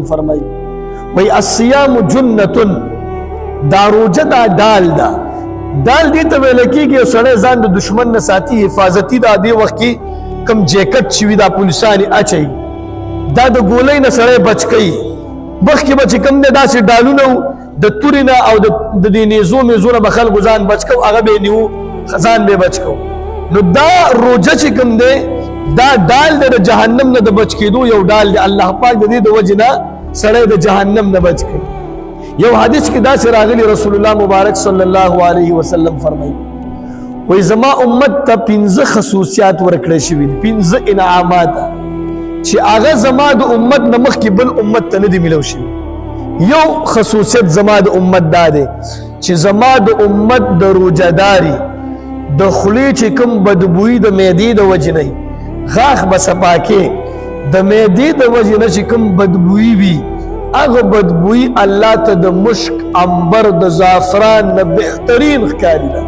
فرمای وی الصیام جنتن دا روجه دا ډال دا ډال دې ته ویل کېږي یو سړی ځان د دشمن نه ساتي حفاظتي دا دې وخت کې کم جیکټ چې وي دا پولیسانې اچوي دا د ګولۍ نه سړی بچ کوي مخکې به چې کوم دی داسې ډالونه و د تورې نه او د دې نیزو میزو نه به خلکو ځان بچ کو هغه به یې نیو ځان به یې بچ کو نو دا روجه چې کوم دی دا ډال دی د جهنم نه د بچ کېدو یو ډال دی الله پاک د دې د وجې نه سړی د جهنم نه بچ کوي یو حدیث کې داسې راغلی رسول الله مبارک صلی الله علیه وسلم فرمایي وایي زما امت ته 15 خصوصیات ورکړی شوي دي 15 انعامات چې هغه زما د امت نه مخکې بل امت ته نه دي میلاو شوي یو خصوصیت زما د امت دا دی چې زما د امت د روجهداري د خولې چې کوم بدبویي د معدې د وجې نه غاښ به صفا کې د معدې د وجې نه چې کوم بدبویي وي هغه بدبویي الله ته د مشک عنبر د زعفران نه بهترین ښکاري ده